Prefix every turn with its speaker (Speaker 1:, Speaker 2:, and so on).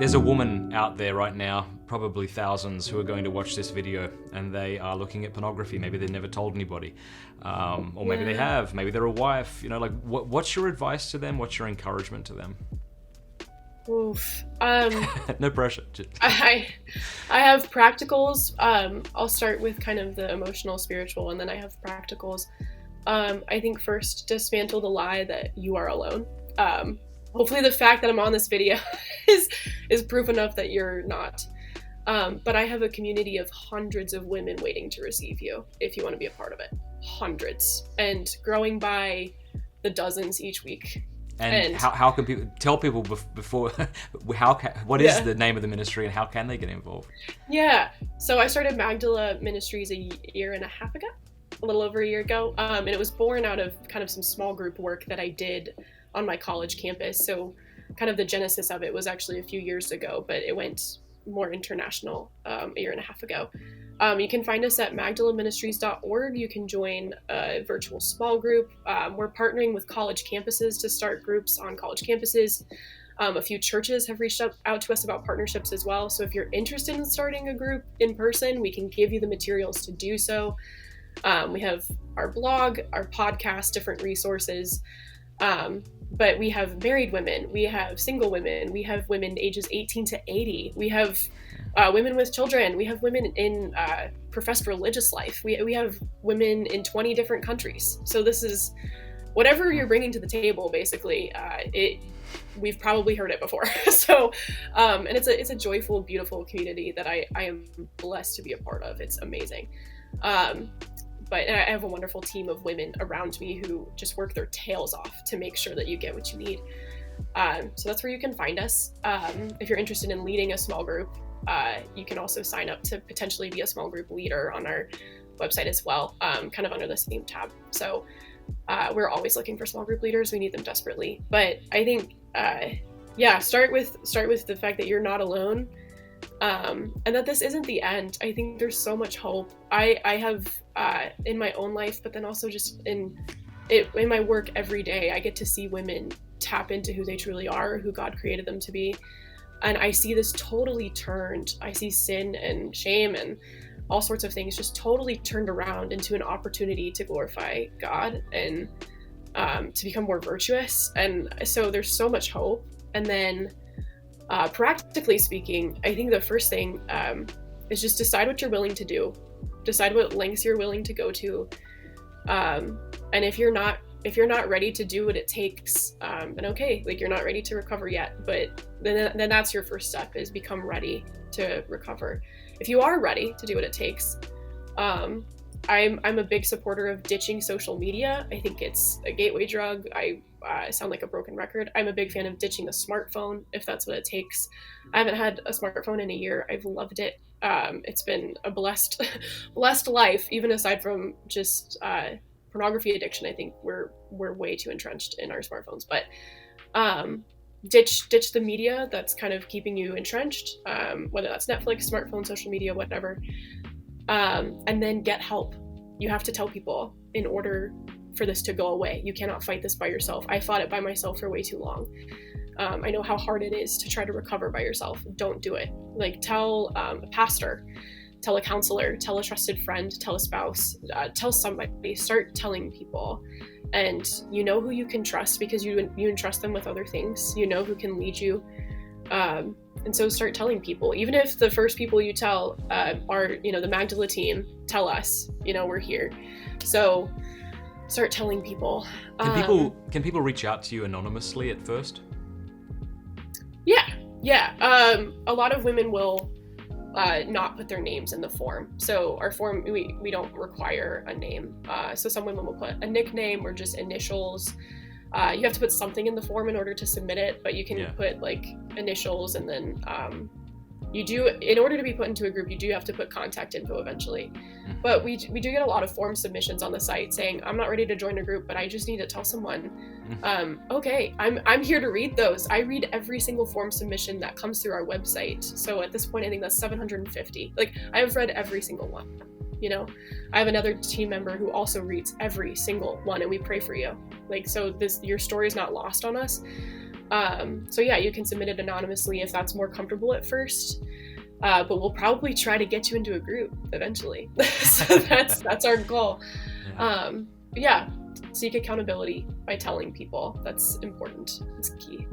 Speaker 1: there's a woman out there right now, probably thousands, who are going to watch this video and they are looking at pornography. Maybe they've never told anybody, or maybe they have. Maybe they're a wife. Like what's your advice to them? What's your encouragement to them?
Speaker 2: Oof.
Speaker 1: No pressure.
Speaker 2: I have practicals. I'll start with kind of the emotional, spiritual, and then I have practicals. I think first, dismantle the lie that you are alone. Hopefully the fact that I'm on this video is proof enough that you're not. But I have a community of hundreds of women waiting to receive you if you want to be a part of it. Hundreds. And growing by the dozens each week.
Speaker 1: And how can people tell people before what is the name of the ministry and how can they get involved?
Speaker 2: Yeah, so I started Magdala Ministries a little over a year ago, and it was born out of kind of some small group work that I did on my college campus. So kind of the genesis of it was actually a few years ago, but it went more international a year and a half ago. You can find us at magdalaministries.org. You can join a virtual small group. We're partnering with college campuses to start groups on college campuses. A few churches have reached out to us about partnerships as well. So if you're interested in starting a group in person, we can give you the materials to do so. We have our blog, our podcast, different resources. But we have married women, we have single women, we have women ages 18 to 80, we have women with children, we have women in professed religious life, we have women in 20 different countries. So this is whatever you're bringing to the table, basically. We've probably heard it before. So, and it's a joyful, beautiful community that I am blessed to be a part of. It's amazing. But I have a wonderful team of women around me who just work their tails off to make sure that you get what you need. So that's where you can find us. If you're interested in leading a small group, you can also sign up to potentially be a small group leader on our website as well, kind of under the same tab. So we're always looking for small group leaders. We need them desperately. But I think, start with the fact that you're not alone. And that this isn't the end. I think there's so much hope. I have in my own life, but then also just in my work every day, I get to see women tap into who they truly are, who God created them to be. And I see this totally turned. I see sin and shame and all sorts of things just totally turned around into an opportunity to glorify God and to become more virtuous. And so there's so much hope. And then practically speaking, I think the first thing is just decide what you're willing to do. Decide what lengths you're willing to go to. And if you're not ready to do what it takes, then okay, like you're not ready to recover yet. But then that's your first step, is become ready to recover. If you are ready to do what it takes, I'm a big supporter of ditching social media. I think it's a gateway drug. I sound like a broken record. I'm a big fan of ditching the smartphone if that's what it takes. I haven't had a smartphone in a year. I've loved it. It's been a blessed life, even aside from just pornography addiction. I think we're way too entrenched in our smartphones. But ditch the media that's kind of keeping you entrenched, whether that's Netflix, smartphone, social media, whatever. And then get help. You have to tell people in order for this to go away. You cannot fight this by yourself. I fought it by myself for way too long. I know how hard it is to try to recover by yourself. Don't do it. Like, tell a pastor, tell a counselor, tell a trusted friend, tell a spouse, tell somebody. Start telling people. And you know who you can trust because you entrust them with other things. You know who can lead you. And so start telling people, even if the first people you tell are, the Magdala team, tell us, we're here. So start telling people.
Speaker 1: Can people reach out to you anonymously at first?
Speaker 2: Yeah. A lot of women will not put their names in the form. So our form, we don't require a name. So some women will put a nickname or just initials. You have to put something in the form in order to submit it, but you can put like initials, and then in order to be put into a group, you do have to put contact info eventually. But we do get a lot of form submissions on the site saying, I'm not ready to join a group, but I just need to tell someone. Okay, I'm here to read those. I read every single form submission that comes through our website. So at this point, I think that's 750. Like, I have read every single one. I have another team member who also reads every single one, and we pray for you. Like, so your story is not lost on us. So yeah, you can submit it anonymously if that's more comfortable at first. But we'll probably try to get you into a group eventually. So that's our goal. Yeah. Seek accountability by telling people. That's important. It's key.